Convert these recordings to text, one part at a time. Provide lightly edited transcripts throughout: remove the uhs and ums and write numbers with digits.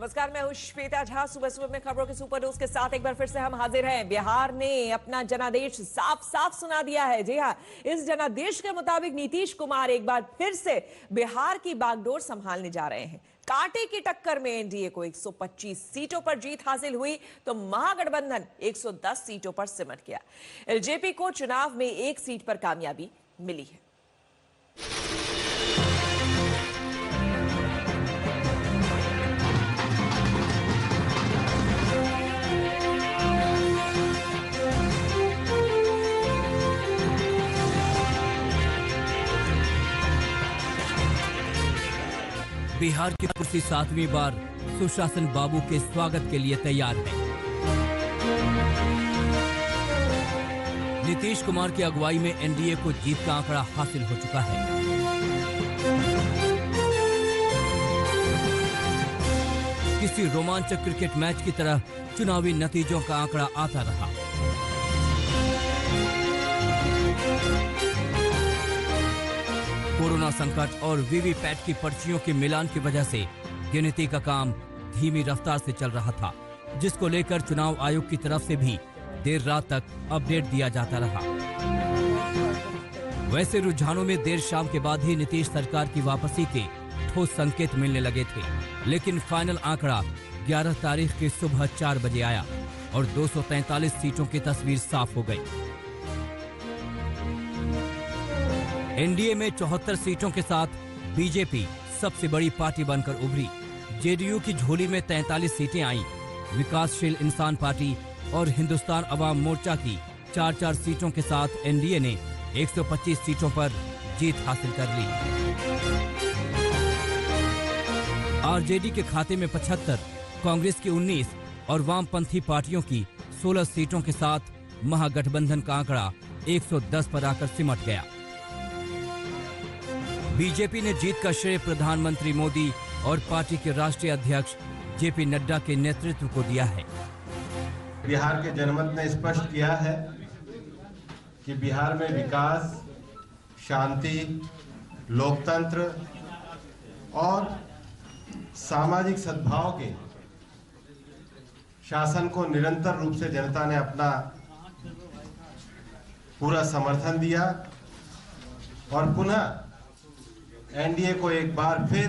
नमस्कार, मैं हूं श्वेता झा। सुबह सुबह में खबरों के सुपर न्यूज के साथ एक बार फिर से हम हाजिर हैं। बिहार ने अपना जनादेश साफ साफ सुना दिया है। जी हां, इस जनादेश के मुताबिक नीतीश कुमार एक बार फिर से बिहार की बागडोर संभालने जा रहे हैं। कांटे की टक्कर में एनडीए को 125 सीटों पर जीत हासिल हुई तो महागठबंधन 110 सीटों पर सिमट गया। एलजेपी को चुनाव में 1 सीट पर कामयाबी मिली है। बिहार की कुर्सी 7वीं बार सुशासन बाबू के स्वागत के लिए तैयार है। नीतीश कुमार की अगुवाई में एनडीए को जीत का आंकड़ा हासिल हो चुका है। किसी रोमांचक क्रिकेट मैच की तरह चुनावी नतीजों का आंकड़ा आता रहा। कोरोना संकट और वीवीपैट की पर्चियों के मिलान की वजह से गिनती का काम धीमी रफ्तार से चल रहा था, जिसको लेकर चुनाव आयोग की तरफ से भी देर रात तक अपडेट दिया जाता रहा। वैसे रुझानों में देर शाम के बाद ही नीतीश सरकार की वापसी के ठोस संकेत मिलने लगे थे, लेकिन फाइनल आंकड़ा 11 तारीख की सुबह 4 बजे आया और 243 सीटों की तस्वीर साफ हो गई। एनडीए में 74 सीटों के साथ बीजेपी सबसे बड़ी पार्टी बनकर उभरी। जेडीयू की झोली में 43 सीटें आईं। विकासशील इंसान पार्टी और हिंदुस्तान अवाम मोर्चा की 4-4 सीटों के साथ एनडीए ने 125 सीटों पर जीत हासिल कर ली। आरजेडी के खाते में 75, कांग्रेस की 19 और वामपंथी पार्टियों की 16 सीटों के साथ महागठबंधन का आंकड़ा 110 पर आकर सिमट गया। बीजेपी ने जीत का श्रेय प्रधानमंत्री मोदी और पार्टी के राष्ट्रीय अध्यक्ष जेपी नड्डा के नेतृत्व को दिया है। बिहार के जनमत ने स्पष्ट किया है कि बिहार में विकास, शांति, लोकतंत्र और सामाजिक सद्भाव के शासन को निरंतर रूप से जनता ने अपना पूरा समर्थन दिया और पुनः एनडीए को एक बार फिर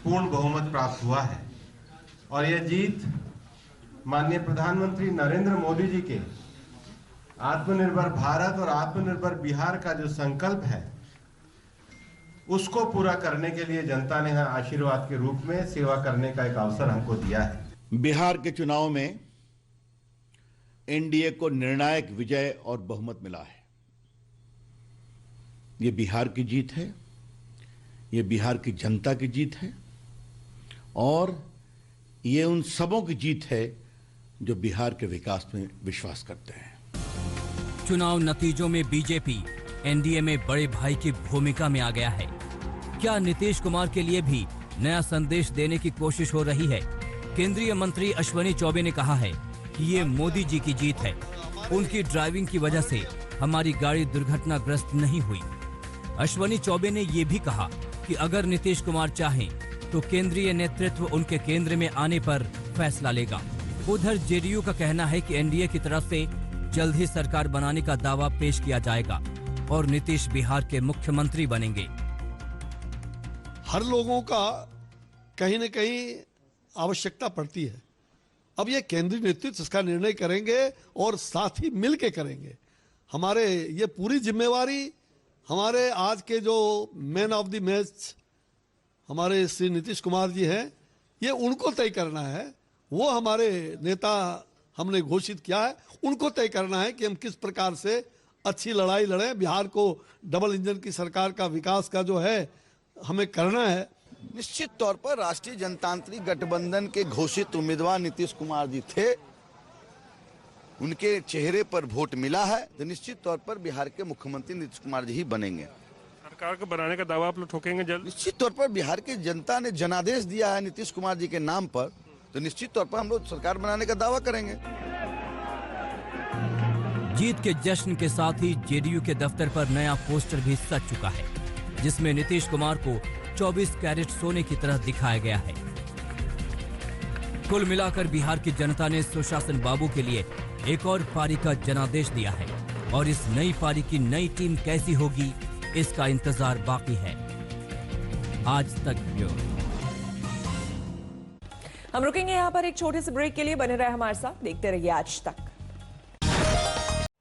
पूर्ण बहुमत प्राप्त हुआ है। और यह जीत माननीय प्रधानमंत्री नरेंद्र मोदी जी के आत्मनिर्भर भारत और आत्मनिर्भर बिहार का जो संकल्प है, उसको पूरा करने के लिए जनता ने आशीर्वाद के रूप में सेवा करने का एक अवसर हमको दिया है। बिहार के चुनाव में एनडीए को निर्णायक विजय और बहुमत मिला है। ये बिहार की जीत है, ये बिहार की जनता की जीत है और ये उन सबों की जीत है जो बिहार के विकास में विश्वास करते हैं। चुनाव नतीजों में बीजेपी एनडीए में बड़े भाई की भूमिका में आ गया है। क्या नीतीश कुमार के लिए भी नया संदेश देने की कोशिश हो रही है? केंद्रीय मंत्री अश्विनी चौबे ने कहा है कि ये मोदी जी की जीत है। उनकी ड्राइविंग की वजह से हमारी गाड़ी दुर्घटनाग्रस्त नहीं हुई। अश्विनी चौबे ने ये भी कहा कि अगर नीतीश कुमार चाहें तो केंद्रीय नेतृत्व उनके केंद्र में आने पर फैसला लेगा। उधर जेडीयू का कहना है कि एनडीए की तरफ से जल्द ही सरकार बनाने का दावा पेश किया जाएगा और नीतीश बिहार के मुख्यमंत्री बनेंगे। हर लोगों का कहीं न कहीं आवश्यकता पड़ती है। अब ये केंद्रीय नेतृत्व इसका निर्णय करेंगे और साथ ही मिल के करेंगे। हमारे ये पूरी जिम्मेवारी हमारे आज के जो मैन ऑफ द मैच हमारे श्री नीतीश कुमार जी हैं, ये उनको तय करना है। वो हमारे नेता हमने घोषित किया है, उनको तय करना है कि हम किस प्रकार से अच्छी लड़ाई लड़ें। बिहार को डबल इंजन की सरकार का विकास का जो है हमें करना है। निश्चित तौर पर राष्ट्रीय जनतांत्रिक गठबंधन के घोषित उम्मीदवार नीतीश कुमार जी थे, उनके चेहरे पर वोट मिला है तो निश्चित तौर पर बिहार के मुख्यमंत्री नीतीश कुमार जी ही बनेंगे। सरकार को बनाने का दावा आप लोग ठोकेंगे जल्द? निश्चित तौर पर बिहार की जनता ने जनादेश दिया है नीतीश कुमार जी के नाम पर, तो निश्चित तौर पर हम लोग सरकार बनाने का दावा करेंगे। जीत के जश्न के साथ ही जेडीयू के दफ्तर पर नया पोस्टर भी सज चुका है, जिसमें नीतीश कुमार को 24 कैरेट सोने की तरह दिखाया गया है। कुल मिलाकर बिहार की जनता ने सुशासन बाबू के लिए एक और पारी का जनादेश दिया है और इस नई पारी की नई टीम कैसी होगी इसका इंतजार बाकी है। आज तक ब्यूरो। हम रुकेंगे यहाँ पर एक छोटे से ब्रेक के लिए, बने रहे हमारे साथ, देखते रहिए आज तक।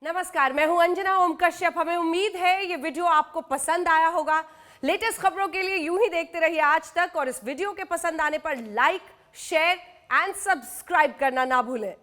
नमस्कार, मैं हूं अंजना ओम कश्यप। हमें उम्मीद है ये वीडियो आपको पसंद आया होगा। लेटेस्ट खबरों के लिए यूं ही देखते रहिए आज तक और इस वीडियो के पसंद आने पर लाइक, शेयर एंड सब्सक्राइब करना ना भूलें।